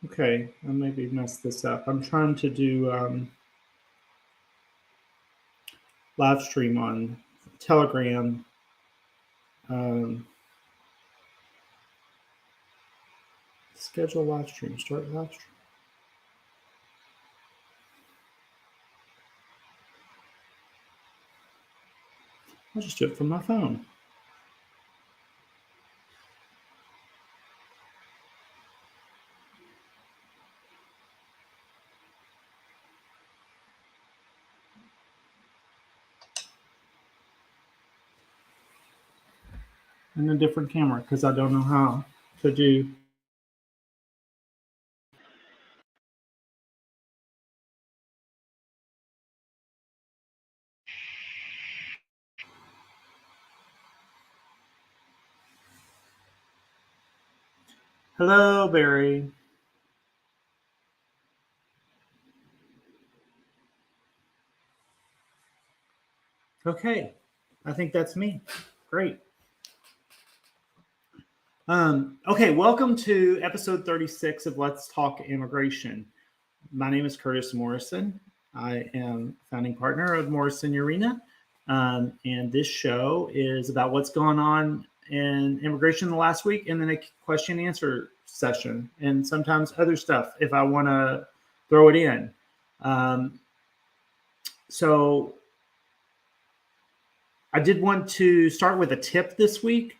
Okay, I maybe messed this up. I'm trying to do live stream on Telegram. Schedule live stream, start live stream. I'll just do it from my phone. In a different camera because I don't know how to do. Hello, Barry. Okay, I think that's me. Great. Okay, welcome to episode 36 of Let's Talk Immigration. My name is Curtis Morrison. I am founding partner of Morrison Urena, and this show is about what's going on in immigration the last week, and then a question and answer session, and sometimes other stuff if I want to throw it in. So I did want to start with a tip this week.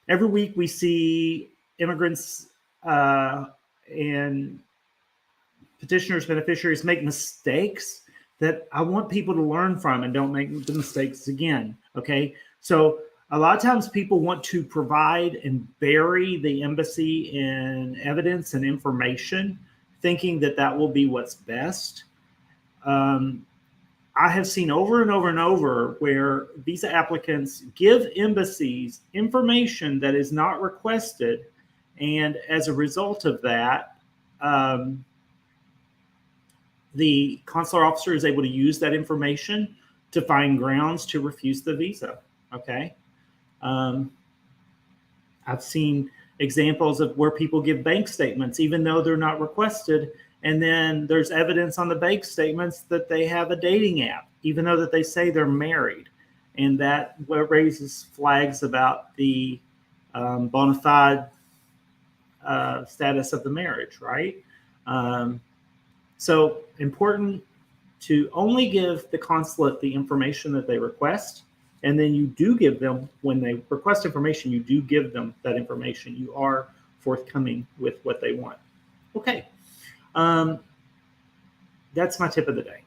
Every week we see immigrants and petitioners, beneficiaries make mistakes that I want people to learn from and don't make the mistakes again. Okay. So a lot of times people want to provide and bury the embassy in evidence and information, thinking that that will be what's best. I have seen over and over and over where visa applicants give embassies information that is not requested. And as a result of that, the consular officer is able to use that information to find grounds to refuse the visa. Okay. I've seen examples of where people give bank statements, even though they're not requested. And then there's evidence on the bank statements that they have a dating app, even though that they say they're married. And that raises flags about the bona fide status of the marriage, right? So important to only give the consulate the information that they request. And then you do give them, when they request information, you do give them that information. You are forthcoming with what they want. Okay. That's my tip of the day.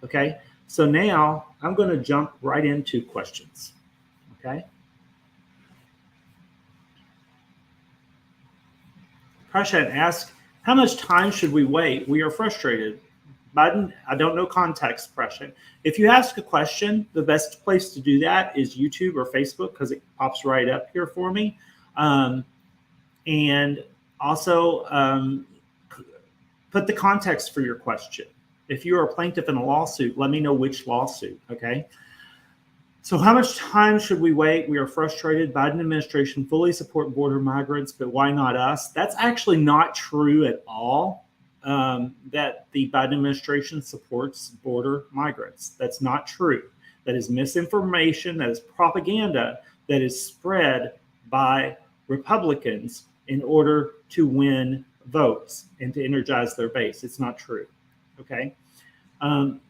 Okay. So now I'm going to jump right into questions. Okay. Prashant asked, how much time should we wait? We are frustrated. Biden, I don't know context, Prashant. If you ask a question, the best place to do that is YouTube or Facebook because it pops right up here for me. And also put the context for your question. If you're a plaintiff in a lawsuit, let me know which lawsuit, okay? So how much time should we wait? We are frustrated. Biden administration fully support border migrants, but why not us? That's actually not true at all, that the Biden administration supports border migrants. That's not true. That is misinformation. That is propaganda that is spread by Republicans in order to win votes and to energize their base. It's not true. Okay.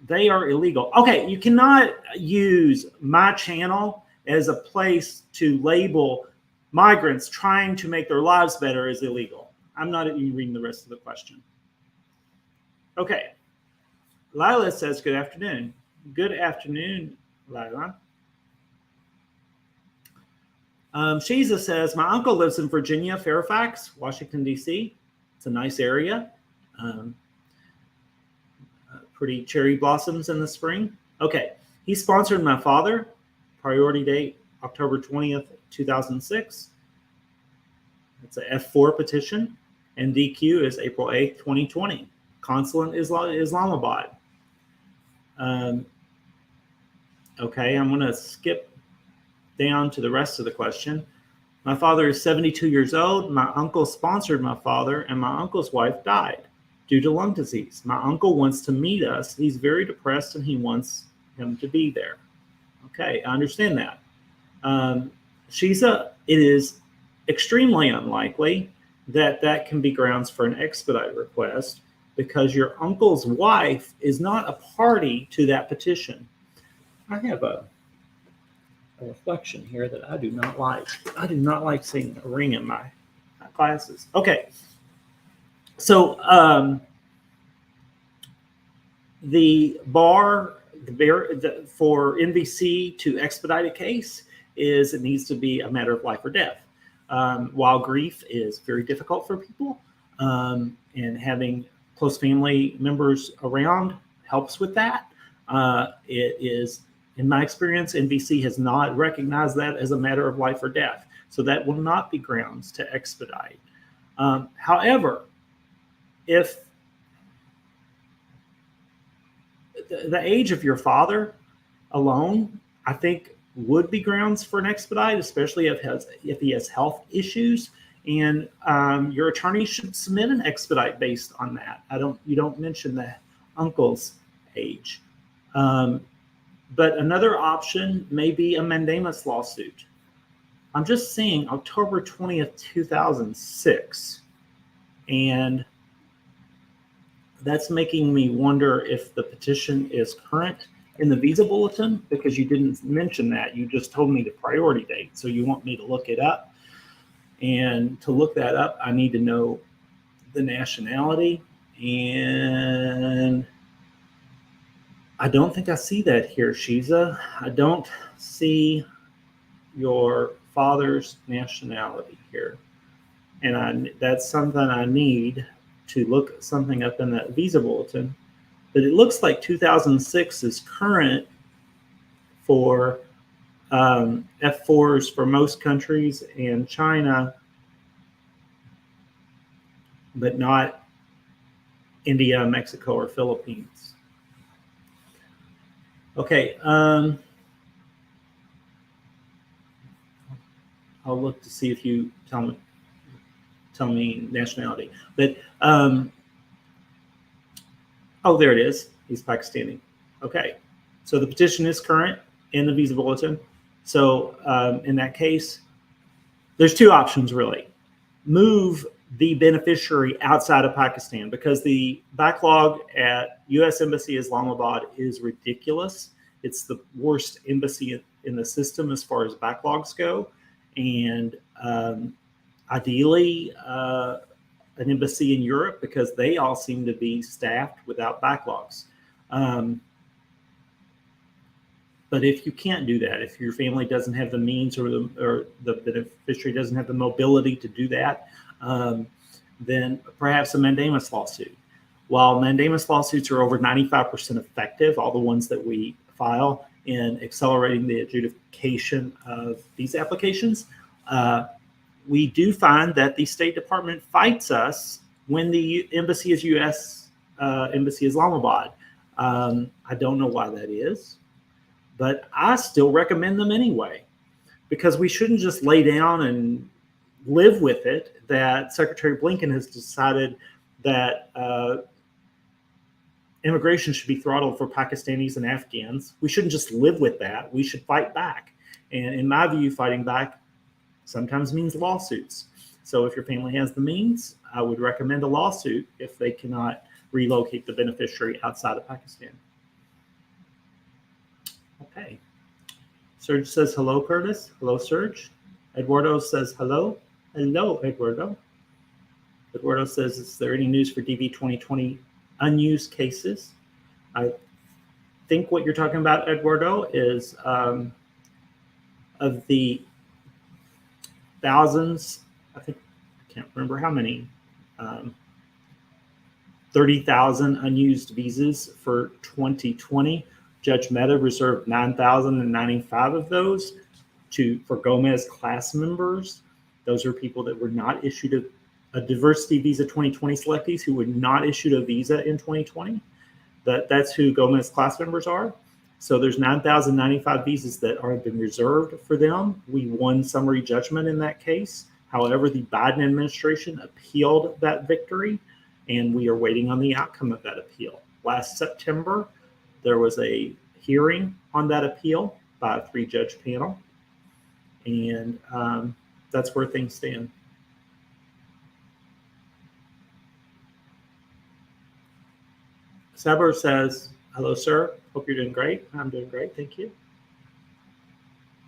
They are illegal. Okay. You cannot use my channel as a place to label migrants trying to make their lives better as illegal. I'm not even reading the rest of the question. Okay. Lila says, good afternoon. Good afternoon, Lila. Shiza says, my uncle lives in Virginia, Fairfax, Washington, D.C. It's a nice area. Pretty cherry blossoms in the spring. Okay. He sponsored my father. Priority date, October 20th, 2006. It's a F4 petition. And DQ is April 8th, 2020. Consulate Islamabad. Okay. I'm going to skip down to the rest of the question. My father is 72 years old. My uncle sponsored my father, and my uncle's wife died due to lung disease. My uncle wants to meet us. He's very depressed, and he wants him to be there. Okay, I understand that. It is extremely unlikely that can be grounds for an expedite request because your uncle's wife is not a party to that petition. I have a reflection here that I do not like. I do not like seeing a ring in my glasses. Okay. So the bar for NVC to expedite a case is it needs to be a matter of life or death. While grief is very difficult for people, and having close family members around helps with that, it is, in my experience, NVC has not recognized that as a matter of life or death. So that will not be grounds to expedite. However, if the age of your father alone, I think, would be grounds for an expedite, especially if he has health issues, and your attorney should submit an expedite based on that. You don't mention the uncle's age. But another option may be a mandamus lawsuit. I'm just seeing October 20th, 2006. And that's making me wonder if the petition is current in the visa bulletin, because you didn't mention that. You just told me the priority date. So you want me to look it up. And to look that up, I need to know the nationality. And I don't think I see that here, Shiza. I don't see your father's nationality here. And that's something I need to look something up in that visa bulletin. But it looks like 2006 is current for F4s for most countries and China, but not India, Mexico, or Philippines. Okay, I'll look to see if you tell me nationality. But oh, there it is. He's Pakistani. Okay, so the petition is current in the visa bulletin. So in that case, there's two options really. Move the beneficiary outside of Pakistan, because the backlog at U.S. Embassy Islamabad is ridiculous. It's the worst embassy in the system as far as backlogs go. And ideally, an embassy in Europe, because they all seem to be staffed without backlogs. But if you can't do that, if your family doesn't have the means or the beneficiary doesn't have the mobility to do that, then perhaps a mandamus lawsuit. While mandamus lawsuits are over 95% effective, all the ones that we file in accelerating the adjudication of these applications, we do find that the State Department fights us when the embassy is U.S. Embassy Islamabad. I don't know why that is, but I still recommend them anyway, because we shouldn't just lay down and live with it that Secretary Blinken has decided that immigration should be throttled for Pakistanis and Afghans. We shouldn't just live with that. We should fight back. And in my view, fighting back sometimes means lawsuits. So if your family has the means, I would recommend a lawsuit if they cannot relocate the beneficiary outside of Pakistan. Okay. Serge says hello, Curtis. Hello, Serge. Eduardo says hello. Hello, Eduardo. Eduardo says, is there any news for DV 2020 unused cases? I think what you're talking about, Eduardo, is of the thousands, I can't remember how many, 30,000 unused visas for 2020. Judge Mehta reserved 9,095 of those for Gomez class members. Those are people that were not issued a diversity visa 2020 selectees who were not issued a visa in 2020. That's who Gomez class members are. So there's 9,095 visas that have been reserved for them. We won summary judgment in that case. However, the Biden administration appealed that victory, and we are waiting on the outcome of that appeal. Last September, there was a hearing on that appeal by a 3-judge panel, and that's where things stand. Saber says, hello, sir. Hope you're doing great. I'm doing great. Thank you.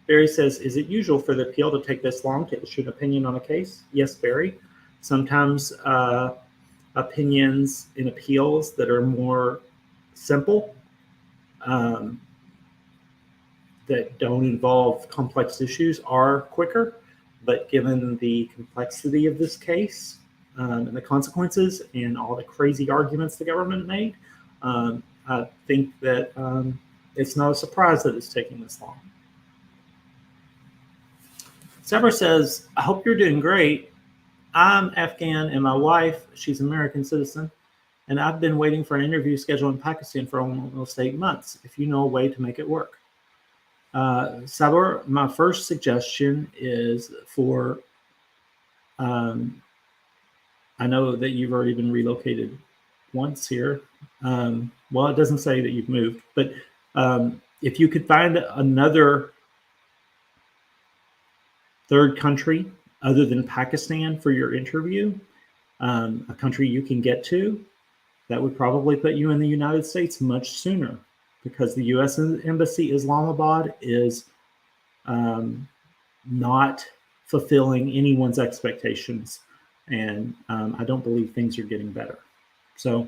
Barry says, is it usual for the appeal to take this long to issue an opinion on a case? Yes, Barry. Sometimes opinions in appeals that are more simple, that don't involve complex issues, are quicker. But given the complexity of this case and the consequences and all the crazy arguments the government made, I think that it's not a surprise that it's taking this long. Saber says, I hope you're doing great. I'm Afghan and my wife, she's an American citizen, and I've been waiting for an interview scheduled in Pakistan for almost 8 months. If you know a way to make it work. Saber, my first suggestion is for, I know that you've already been relocated once here. Well, it doesn't say that you've moved, but if you could find another third country other than Pakistan for your interview, a country you can get to, that would probably put you in the United States much sooner, because the U.S. Embassy Islamabad is not fulfilling anyone's expectations, and I don't believe things are getting better. So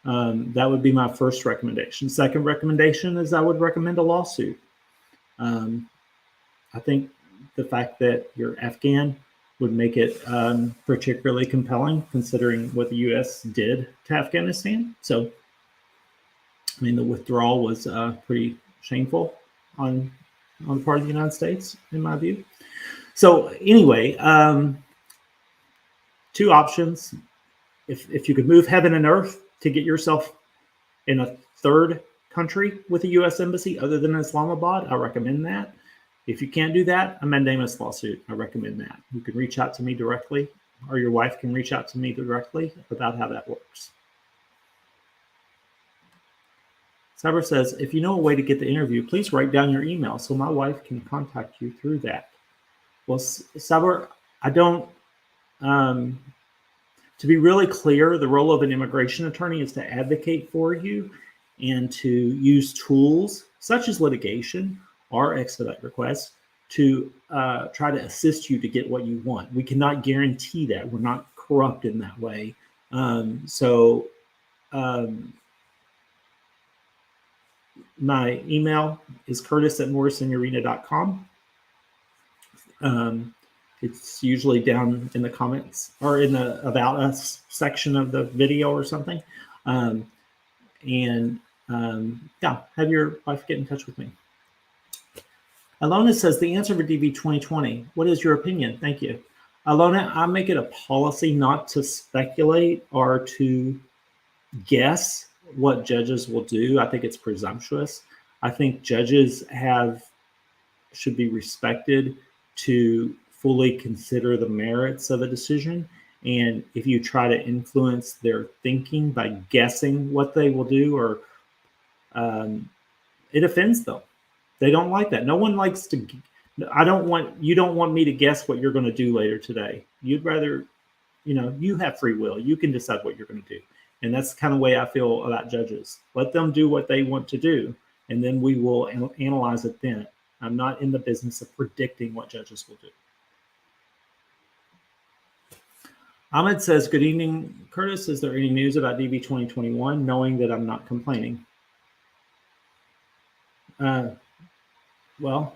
that would be my first recommendation. Second recommendation is I would recommend a lawsuit. I think the fact that you're Afghan would make it particularly compelling, considering what the U.S. did to Afghanistan. So, I mean, the withdrawal was pretty shameful on the part of the United States, in my view. So, anyway, 2 options. If you could move heaven and earth to get yourself in a third country with a U.S. embassy other than Islamabad, I recommend that. If you can't do that, a mandamus lawsuit, I recommend that. You can reach out to me directly, or your wife can reach out to me directly about how that works. Saber says, if you know a way to get the interview, please write down your email so my wife can contact you through that. Well, Saber, I don't, to be really clear, the role of an immigration attorney is to advocate for you and to use tools such as litigation or expedite requests to try to assist you to get what you want. We cannot guarantee that. We're not corrupt in that way. My email is curtis@morrisonurena.com. It's usually down in the comments or in the About Us section of the video or something. Yeah, have your wife get in touch with me. Alona says, the answer for DV 2020. What is your opinion? Thank you. Alona, I make it a policy not to speculate or to guess what judges will do. I think it's presumptuous. I think judges should be respected to fully consider the merits of a decision. And if you try to influence their thinking by guessing what they will do, or it offends them. They don't like that. No one likes to. You don't want me to guess what you're going to do later today. You'd rather, you have free will. You can decide what you're going to do. And that's the kind of way I feel about judges. Let them do what they want to do, and then we will analyze it then. I'm not in the business of predicting what judges will do. Ahmed says, good evening, Curtis. Is there any news about DV 2021, knowing that I'm not complaining? Well,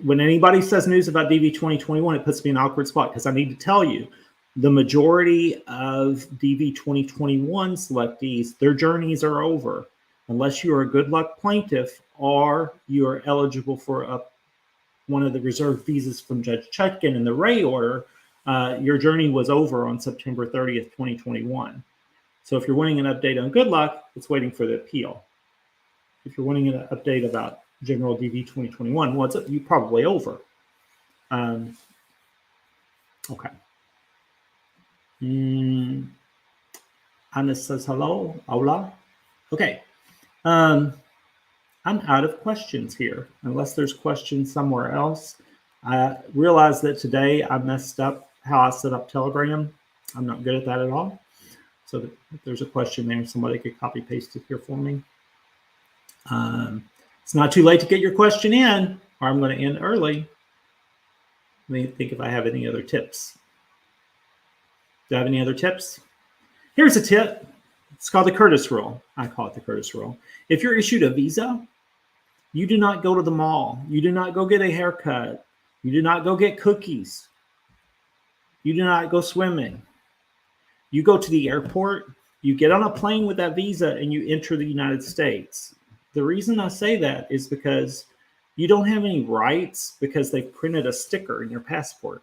when anybody says news about DV 2021, it puts me in an awkward spot, because I need to tell you, the majority of DV 2021 selectees, their journeys are over. Unless you are a good luck plaintiff or you are eligible for one of the reserved visas from Judge Chutkin in the Ray order, your journey was over on September 30th, 2021. So if you're wanting an update on good luck, it's waiting for the appeal. if you're wanting an update about General DV 2021, well, you probably over. Okay. Anna says hello. Hola. Okay. I'm out of questions here, unless there's questions somewhere else. I realize that today I messed up how I set up Telegram. I'm not good at that at all. So if there's a question there, somebody could copy paste it here for me. It's not too late to get your question in, or I'm going to end early. Let me think if I have any other tips. Do I have any other tips? Here's a tip. It's called the Curtis rule. I call it the Curtis rule. If you're issued a visa, you do not go to the mall. You do not go get a haircut. You do not go get cookies. You do not go swimming. You go to the airport, you get on a plane with that visa, and you enter the United States. The reason I say that is because you don't have any rights because they've printed a sticker in your passport.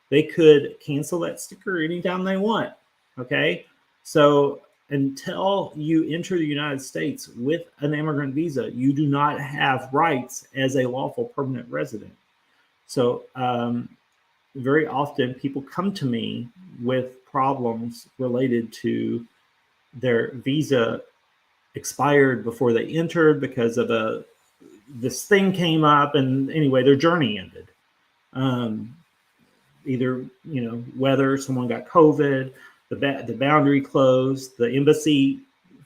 They could cancel that sticker anytime they want, okay? So until you enter the United States with an immigrant visa, you do not have rights as a lawful permanent resident. So very often people come to me with problems related to their visa expired before they entered because of this thing came up, and anyway, their journey ended. Either, whether someone got COVID, the boundary closed, the embassy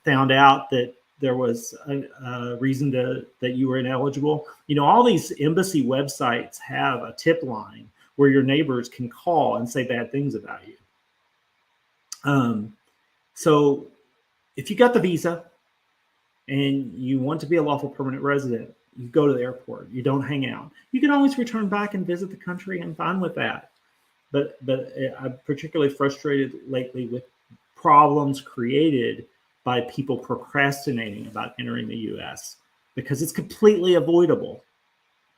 found out that there was a reason that you were ineligible. All these embassy websites have a tip line where your neighbors can call and say bad things about you. So if you got the visa and you want to be a lawful permanent resident, you go to the airport. You don't hang out. You can always return back and visit the country. I'm fine with that. But I'm particularly frustrated lately with problems created by people procrastinating about entering the U.S. because it's completely avoidable.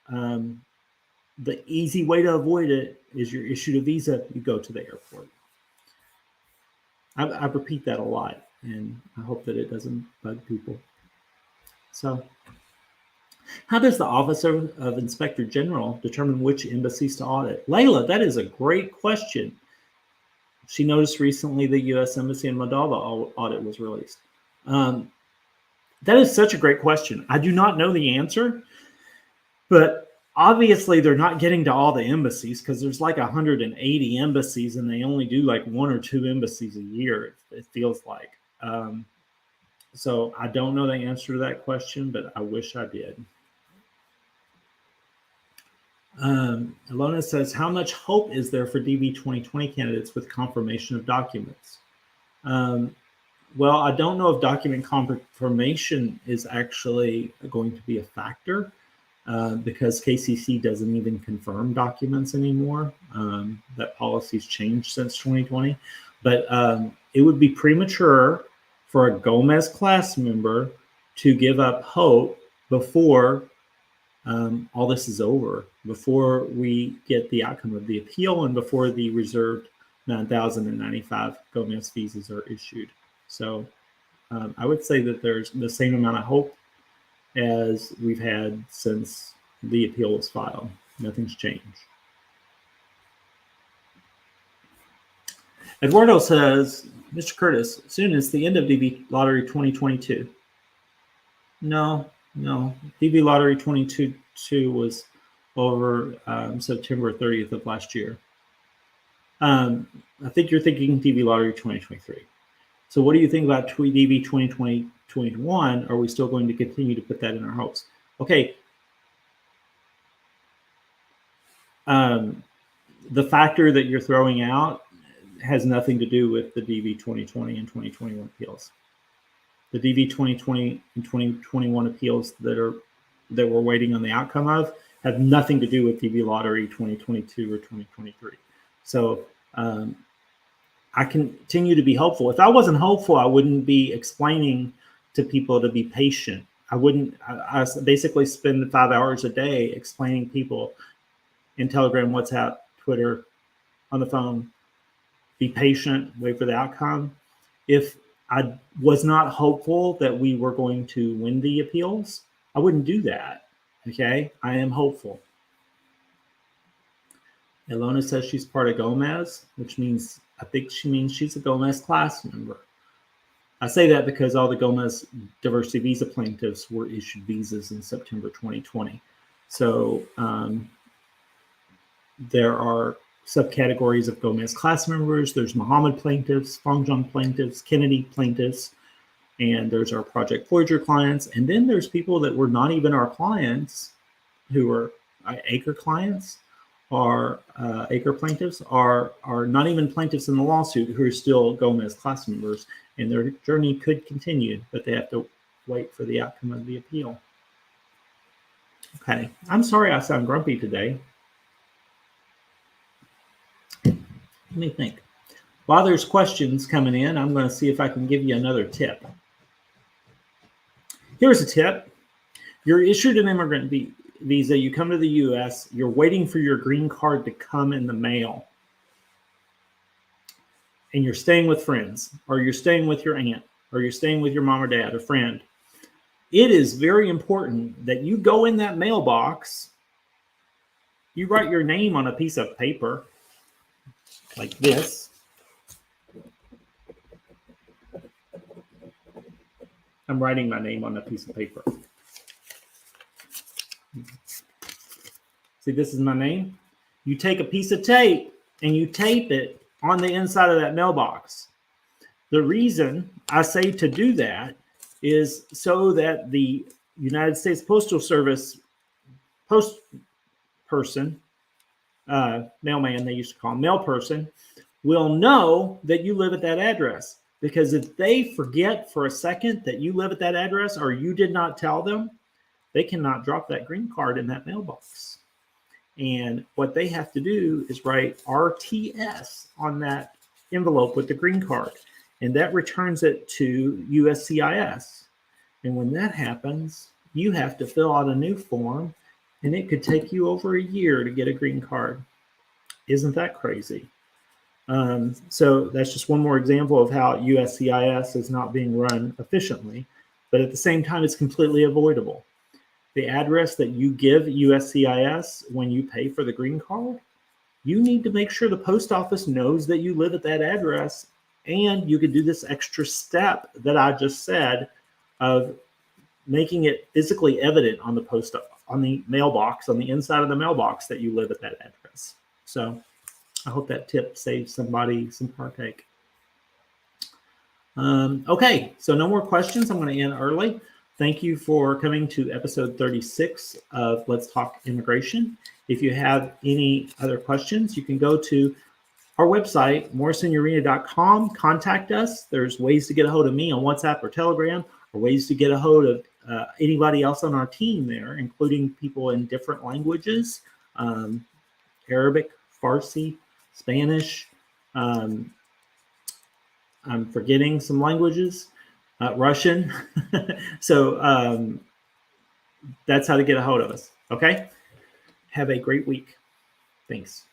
The easy way to avoid it is you're issued a visa, you go to the airport. I repeat that a lot, and I hope that it doesn't bug people. So, how does the Office of Inspector General determine which embassies to audit? Layla, that is a great question. She noticed recently the U.S. Embassy in Moldova audit was released. That is such a great question. I do not know the answer, but obviously they're not getting to all the embassies because there's like 180 embassies and they only do like 1 or 2 embassies a year, it feels like. So I don't know the answer to that question, but I wish I did. Alona says, how much hope is there for DV 2020 candidates with confirmation of documents? Well, I don't know if document confirmation is actually going to be a factor because KCC doesn't even confirm documents anymore. That policy's changed since 2020. But it would be premature for a Gomez class member to give up hope before all this is over, before we get the outcome of the appeal and before the reserved 9,095 Gomez visas are issued. So I would say that there's the same amount of hope as we've had since the appeal was filed. Nothing's changed. Eduardo says, Mr. Curtis, soon is the end of DV Lottery 2022. No. DV Lottery 2022 was over September 30th of last year. I think you're thinking DV Lottery 2023. So what do you think about DV 2020-21? Are we still going to continue to put that in our hopes? Okay. The factor that you're throwing out has nothing to do with the DV 2020 and 2021 appeals. The DV 2020 and 2021 appeals that we're waiting on the outcome of have nothing to do with DV Lottery 2022 or 2023. So I continue to be hopeful. If I wasn't hopeful, I wouldn't be explaining to people to be patient. I basically spend 5 hours a day explaining people in Telegram, WhatsApp, Twitter, on the phone, be patient, wait for the outcome. If I was not hopeful that we were going to win the appeals. I wouldn't do that. Okay, I am hopeful. Ilona says she's part of Gomez, which means, I think she means she's a Gomez class member. I say that because all the Gomez diversity visa plaintiffs were issued visas in September 2020. So there are subcategories of Gomez class members. There's Muhammad plaintiffs, Fong plaintiffs, Kennedy plaintiffs, and there's our Project Voyager clients. And then there's people that were not even our clients, who are Acre clients, or Acre plaintiffs, are not even plaintiffs in the lawsuit, who are still Gomez class members, and their journey could continue, but they have to wait for the outcome of the appeal. Okay, I'm sorry I sound grumpy today. Let me think. While there's questions coming in, I'm going to see if I can give you another tip. Here's a tip. You're issued an immigrant visa, you come to the US, you're waiting for your green card to come in the mail, and you're staying with friends, or you're staying with your aunt, or you're staying with your mom or dad, a friend. It is very important that you go in that mailbox, you write your name on a piece of paper like this. I'm writing my name on a piece of paper. See, this is my name. You take a piece of tape and you tape it on the inside of that mailbox. The reason I say to do that is so that the United States Postal Service post person, mailman, they used to call him, mail person, will know that you live at that address. Because if they forget for a second that you live at that address, or you did not tell them, they cannot drop that green card in that mailbox. And what they have to do is write RTS on that envelope with the green card, and that returns it to USCIS. And when that happens, you have to fill out a new form, and it could take you over a year to get a green card. Isn't that crazy? So that's just one more example of how USCIS is not being run efficiently, but at the same time, it's completely avoidable. The address that you give USCIS when you pay for the green card, you need to make sure the post office knows that you live at that address, and you could do this extra step that I just said of making it physically evident on the mailbox, on the inside of the mailbox, that you live at that address. So I hope that tip saves somebody some heartache. Okay, so no more questions. I'm going to end early. Thank you for coming to episode 36 of Let's Talk Immigration. If you have any other questions, you can go to our website, morrisonurena.com. Contact us. There's ways to get a hold of me on WhatsApp or Telegram, or ways to get a hold of anybody else on our team there, including people in different languages, Arabic, Farsi, Spanish. I'm forgetting some languages. Russian. So that's how to get a hold of us. Okay. Have a great week. Thanks.